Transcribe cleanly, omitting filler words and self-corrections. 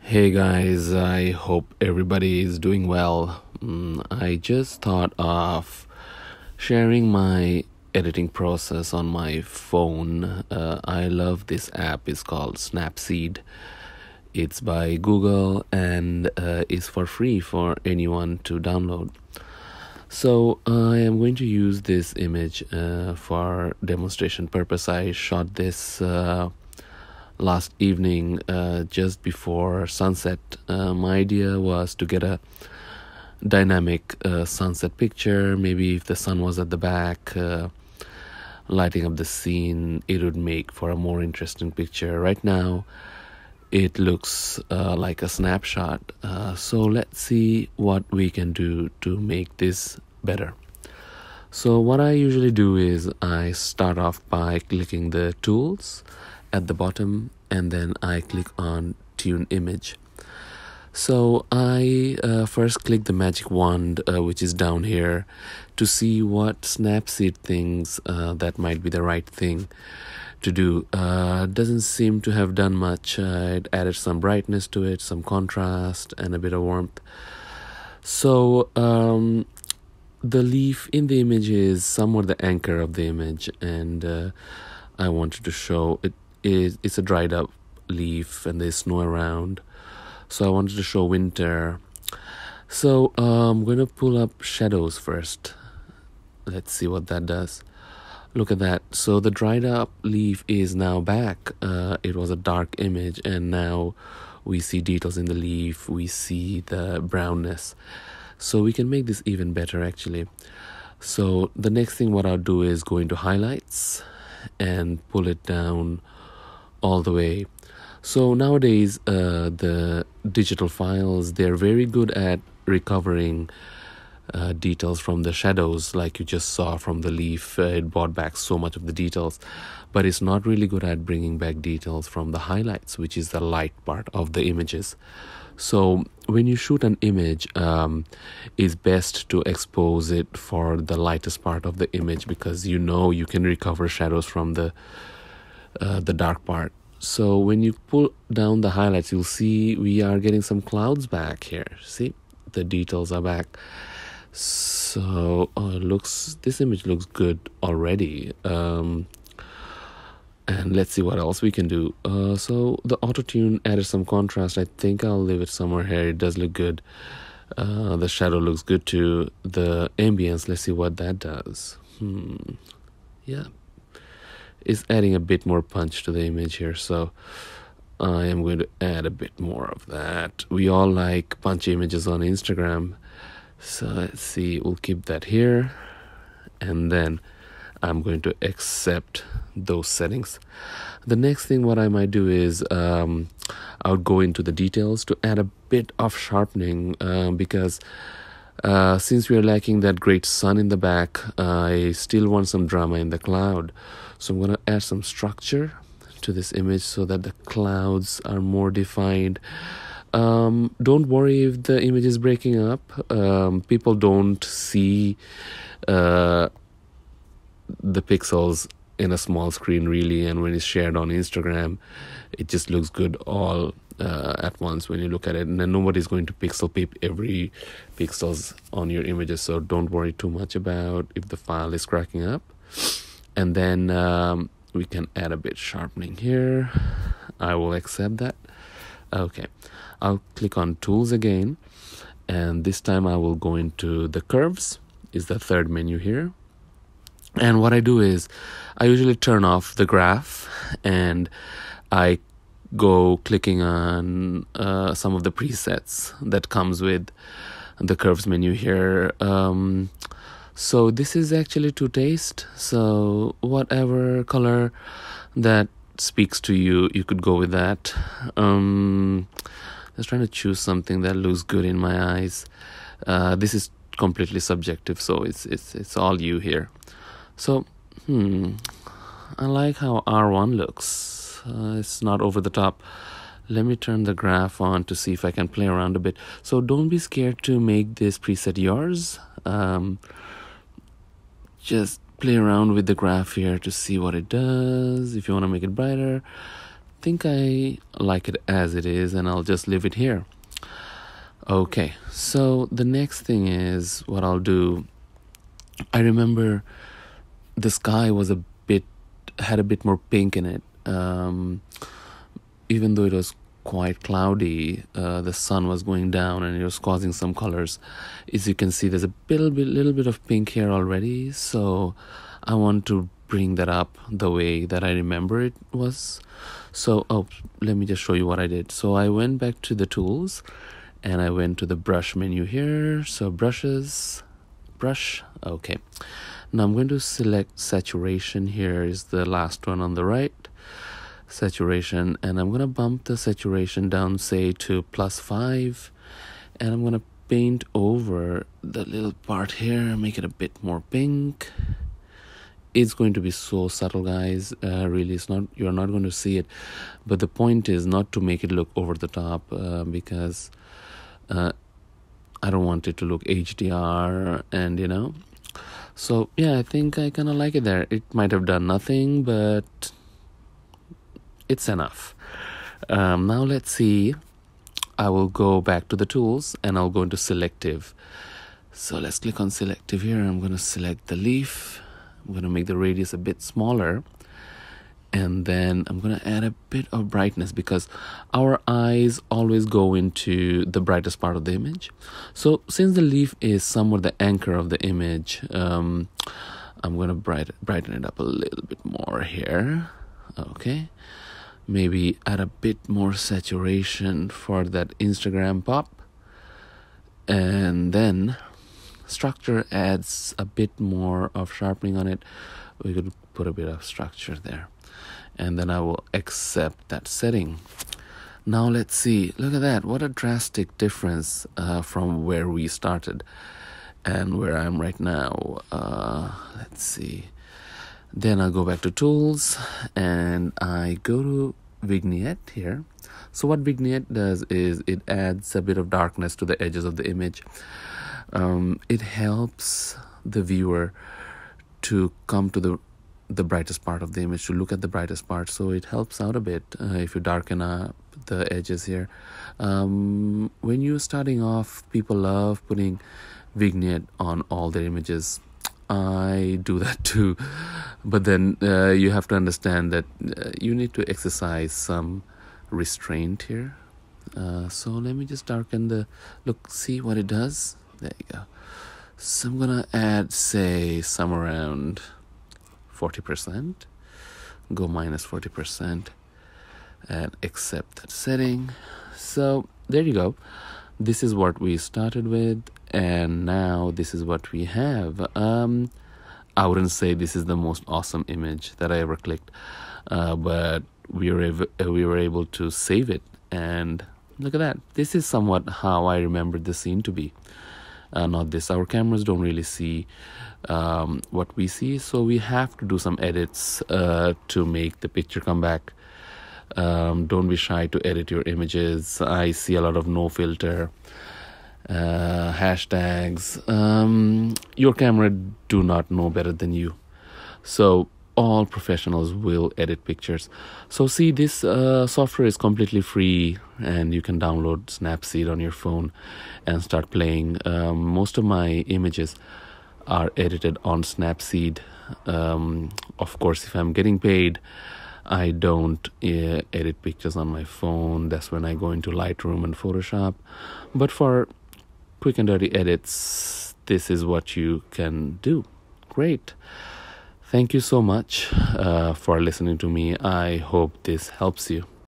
Hey guys, I hope everybody is doing well. I just thought of sharing my editing process on my phone. I love this app. It's called Snapseed. It's by Google and is for free for anyone to download. So I am going to use this image for demonstration purpose. I shot this last evening just before sunset. My idea was to get a dynamic sunset picture. Maybe if the sun was at the back lighting up the scene, it would make for a more interesting picture. Right now it looks like a snapshot, so let's see what we can do to make this better. So what I usually do is I start off by clicking the tools at the bottom and then I click on tune image. So I first click the magic wand which is down here to see what Snapseed thinks that might be the right thing to do. Doesn't seem to have done much. It added some brightness to it, some contrast and a bit of warmth. So the leaf in the image is somewhat the anchor of the image, and I wanted to show it's a dried up leaf and there's snow around, so I wanted to show winter. So I'm going to pull up shadows first. Let's see what that does. Look at that. So the dried up leaf is now back. It was a dark image and now we see details in the leaf, we see the brownness. So we can make this even better actually. So the next thing what I'll do is go into highlights and pull it down all the way. So nowadays the digital files, they're very good at recovering details from the shadows, like you just saw from the leaf. It brought back so much of the details, but it's not really good at bringing back details from the highlights, which is the light part of the images. So when you shoot an image, it's best to expose it for the lightest part of the image, because you can recover shadows from the dark part. So when you pull down the highlights, you'll see we are getting some clouds back here. See, the details are back. So this image looks good already. And let's see what else we can do. So the auto tune added some contrast. I think I'll leave it somewhere here. It does look good. The shadow looks good too. The ambience, let's see what that does. Yeah, it's adding a bit more punch to the image here, so I am going to add a bit more of that. We all like punchy images on Instagram, so let's see, we'll keep that here, and then I'm going to accept those settings. The next thing what I might do is I'll go into the details to add a bit of sharpening, because since we are lacking that great sun in the back, I still want some drama in the cloud. So I'm going to add some structure to this image so that the clouds are more defined. Don't worry if the image is breaking up. People don't see the pixels in a small screen really, and when it's shared on Instagram, it just looks good all at once when you look at it, and then nobody's going to pixel peep every pixels on your images, so don't worry too much about if the file is cracking up. And then we can add a bit sharpening here. I will accept that. Okay, I'll click on tools again, and this time I will go into the curves, is the third menu here. And what I do is I usually turn off the graph and I go clicking on some of the presets that comes with the curves menu here. So this is actually to taste, so whatever color that speaks to you, you could go with that. Just trying to choose something that looks good in my eyes. This is completely subjective, so it's all you here. So I like how R1 looks. It's not over the top. Let me turn the graph on to see if I can play around a bit. So don't be scared to make this preset yours. Just play around with the graph here to see what it does. If you want to make it brighter, think I like it as it is, and I'll just leave it here. Okay, so the next thing is what I'll do. I remember the sky had a bit more pink in it. Even though it was quite cloudy, the sun was going down and it was causing some colors. As you can see, there's a little bit of pink here already. So I want to bring that up the way that I remember it was. So, let me just show you what I did. So I went back to the tools and I went to the brush menu here. So brushes, brush. Okay. Now I'm going to select saturation. Here is the last one on the right. Saturation, and I'm going to bump the saturation down, say to +5, and I'm going to paint over the little part here, make it a bit more pink. It's going to be so subtle, guys. Really, you're not going to see it, but the point is not to make it look over the top, because I don't want it to look HDR, and so yeah, I think I kind of like it there. It might have done nothing, but it's enough. Now let's see. I will go back to the tools and I'll go into selective. So let's click on selective here. I'm going to select the leaf. I'm going to make the radius a bit smaller. And then I'm going to add a bit of brightness because our eyes always go into the brightest part of the image. So since the leaf is somewhat the anchor of the image, I'm going to brighten it up a little bit more here. Okay. Maybe add a bit more saturation for that Instagram pop. And then structure adds a bit more of sharpening on it. We could put a bit of structure there. And then I will accept that setting. Now let's see. Look at that. What a drastic difference from where we started and where I am right now. Let's see. Then I'll go back to tools and I go to vignette here. So what vignette does is it adds a bit of darkness to the edges of the image. It helps the viewer to come to the brightest part of the image, to look at the brightest part. So it helps out a bit if you darken up the edges here. When you're starting off, people love putting vignette on all their images. I do that too, but then you have to understand that you need to exercise some restraint here. So let me just darken the look, see what it does. There you go. So I'm gonna add, say, some around 40%, go minus 40% and accept that setting. So there you go. This is what we started with, and now this is what we have. I wouldn't say this is the most awesome image that I ever clicked, but we were able to save it, and look at that. This is somewhat how I remembered the scene to be. Not this. Our cameras don't really see what we see, so we have to do some edits to make the picture come back. Don't be shy to edit your images. I see a lot of no filter hashtags. Your camera do not know better than you, so all professionals will edit pictures. So see, this software is completely free and you can download Snapseed on your phone and start playing. Most of my images are edited on Snapseed. Of course, if I'm getting paid, I don't edit pictures on my phone. That's when I go into Lightroom and Photoshop. But for quick and dirty edits, this is what you can do. Great. Thank you so much for listening to me. I hope this helps you.